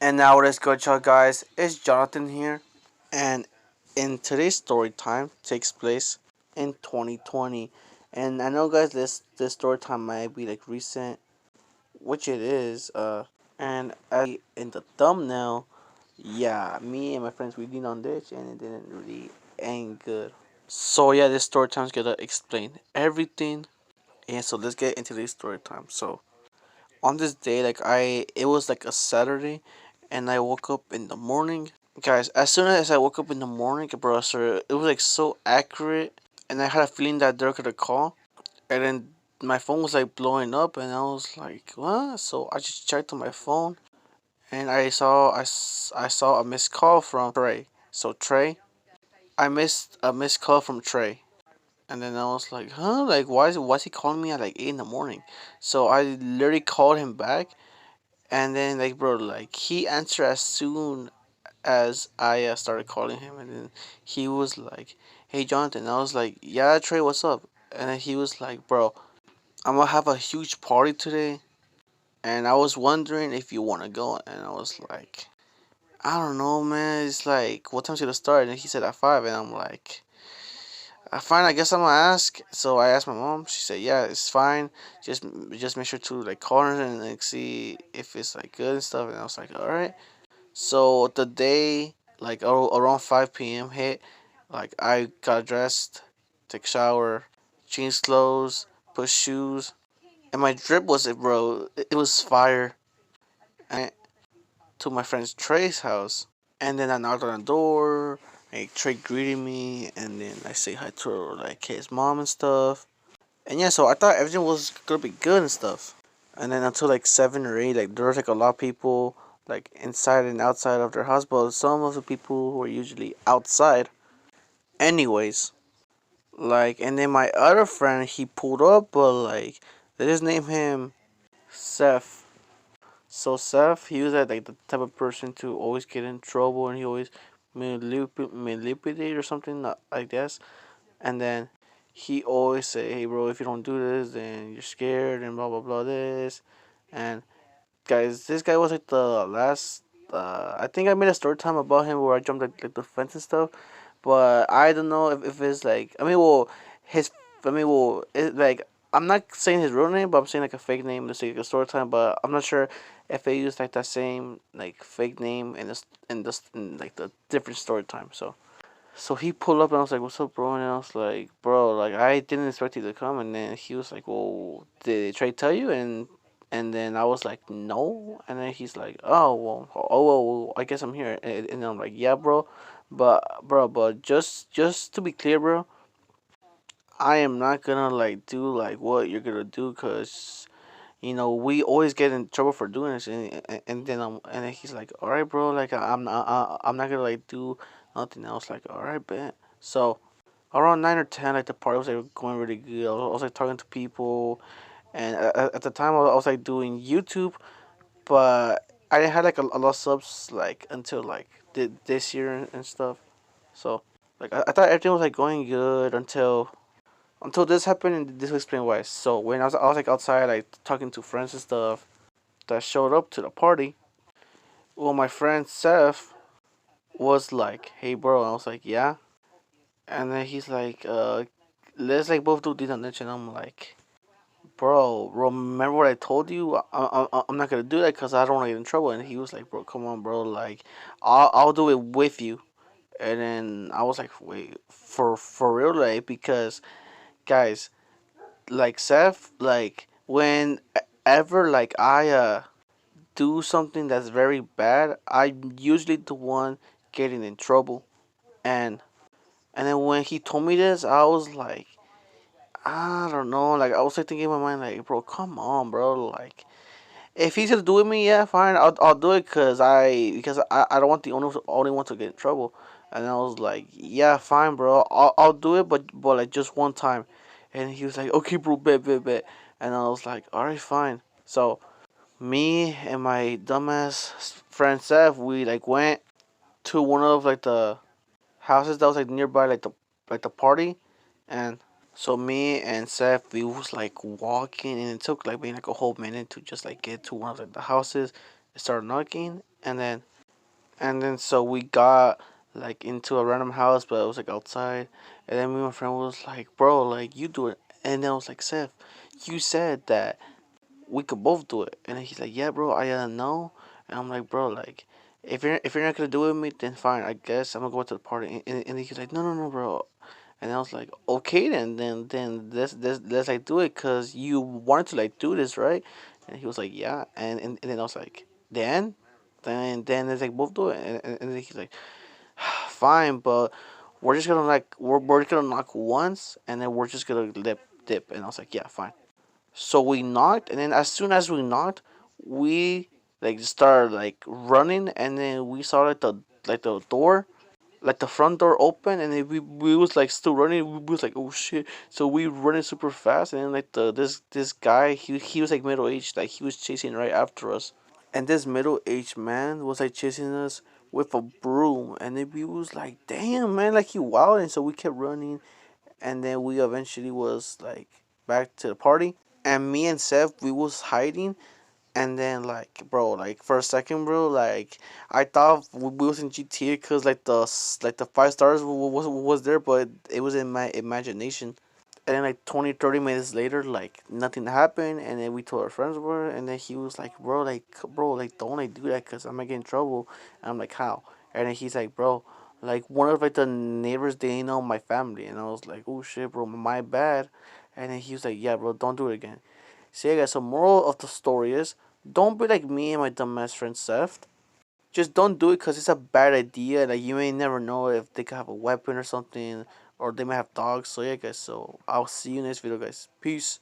And now let's go, y'all guys. It's Jonathan here, and in today's story time takes place in 2020. And I know, guys, this story time might be like recent, which it is. And as in the thumbnail, yeah, me and my friends we leaned on this, and it didn't really end good. So yeah, this story time's gonna explain everything. And so let's get into this story time. So on this day, it was like a Saturday, and I woke up in the morning. Guys, as soon as I woke up in the morning, bro, sir, it was like so accurate, and I had a feeling that they're gonna call, and then my phone was like blowing up, and I was like, what? So I just checked on my phone, and I saw a missed call from Trey. So Trey, I missed a missed call from Trey. And then I was like, huh? Like, why is he calling me at like 8 in the morning? So I literally called him back. And then, like, bro, like, he answered as soon as I started calling him. And then he was like, hey, Jonathan. I was like, yeah, Trey, what's up? And then he was like, bro, I'm gonna have a huge party today. And I was wondering if you wanna go. And I was like, I don't know, man. It's like, what time's it gonna start? And he said at 5. And I'm like, fine, I guess I'm gonna ask. So I asked my mom. She said, "Yeah, it's fine. Just make sure to like call her and like see if it's like good and stuff." And I was like, "All right." So the day like around 5 p.m. hit, like I got dressed, took a shower, changed clothes, put shoes, and my drip was it, bro. It was fire. And I went to my friend's Trey's house, and then I knocked on the door. Like Trey greeted me, and then I say hi to her, like his mom and stuff. And yeah, so I thought everything was gonna be good and stuff. And then until like 7 or 8, like there was like a lot of people like inside and outside of their house, but some of the people who were usually outside. Anyways, like, and then my other friend he pulled up, but like they just named him Seth. So Seth, he was like the type of person to always get in trouble, and he always manipulate or something, I guess. And then he always say, "Hey, bro, if you don't do this, then you're scared and blah blah blah this." And guys, this guy was like the last. I think I made a story time about him where I jumped like the fence and stuff, but I don't know if it's like his like I'm not saying his real name, but I'm saying like a fake name to say like a story time. But I'm not sure if they use like that same like fake name in like the different story time. So he pulled up and I was like, "What's up, bro?" And I was like, "Bro, like I didn't expect you to come." And then he was like, "Well, did Trey tell you?" And then I was like, "No." And then he's like, "Oh well, I guess I'm here." And I'm like, "Yeah, bro, but just to be clear, bro, I am not gonna like do like what you're gonna do, cause we always get in trouble for doing this." And then he's like, "All right, bro, like I'm not gonna like do nothing else." Like, "All right, bet." So around 9 or 10, like the party was like going really good. I was like talking to people, and at the time I was like doing YouTube, but I didn't have like a lot of subs like until like this year and stuff. So like I thought everything was like going good until this happened, and this will explain why. So when I was like outside like talking to friends and stuff that showed up to the party, well, my friend Seth was like, "Hey, bro," and I was like, "Yeah," and then he's like, let's like both do this and that, and I'm like, "Bro, remember what I told you? I'm not gonna do that because I don't want to get in trouble." And he was like, "Bro, come on, bro, like I'll do it with you." And then I was like, "Wait, for real, like because guys, like Seth, like whenever like I do something that's very bad, I'm usually the one getting in trouble." And and then when he told me this, I was like, I don't know. Like I was like thinking in my mind, like, bro, come on, bro. Like if he's gonna do it with me, yeah, fine, I'll do it because I don't want the only one to get in trouble. And I was like, yeah, fine, bro, I'll do it, but like just one time. And he was like, okay, bro, bet. And I was like, all right, fine. So me and my dumbass friend Seth, we like went to one of like the houses that was like nearby, like the party. And so me and Seth, we was like walking, and it took like maybe like a whole minute to just like get to one of like, the houses and start knocking. and then so we got like into a random house, but it was like outside. And then me and my friend was like, "Bro, like you do it." And then I was like, "Seth, you said that we could both do it." And then he's like, "Yeah, bro, I know." And I'm like, "Bro, like if you're not gonna do it with me, then fine. I guess I'm gonna go to the party." And he's like, "No, no, no, bro." And I was like, "Okay, then let's like do it, cause you wanted to like do this, right?" And he was like, "Yeah." And then I was like, then let's like both do it. And then he's like, "Fine, but we're just gonna knock once, and then we're just gonna lip dip." And I was like, "Yeah, fine." So we knocked, and then as soon as we knocked, we like started like running, and then we saw like the door, like the front door open, and then we was like still running. We was like, oh shit! So we running super fast, and then like this guy, he was like middle aged, like he was chasing right after us, and this middle aged man was like chasing us with a broom, and then we was like, damn man, like he wild, and so we kept running, and then we eventually was like back to the party, and me and Seth, we was hiding. And then, like, bro, like for a second, bro, like I thought we was in GTA because like the 5 stars was there, but it was in my imagination. And then like 20, 30 minutes later, like nothing happened, and then we told our friends about it, and then he was like, bro, like don't like do that, cause I might get in trouble. And I'm like, how? And then he's like, bro, like one of like the neighbors, they know my family. And I was like, oh shit, bro, my bad. And then he was like, yeah, bro, don't do it again. So yeah, guys, so moral of the story is, don't be like me and my dumbass friend Seth. Just don't do it because it's a bad idea. Like you may never know if they could have a weapon or something, or they might have dogs. So yeah, guys. So I'll see you in this video, guys. Peace.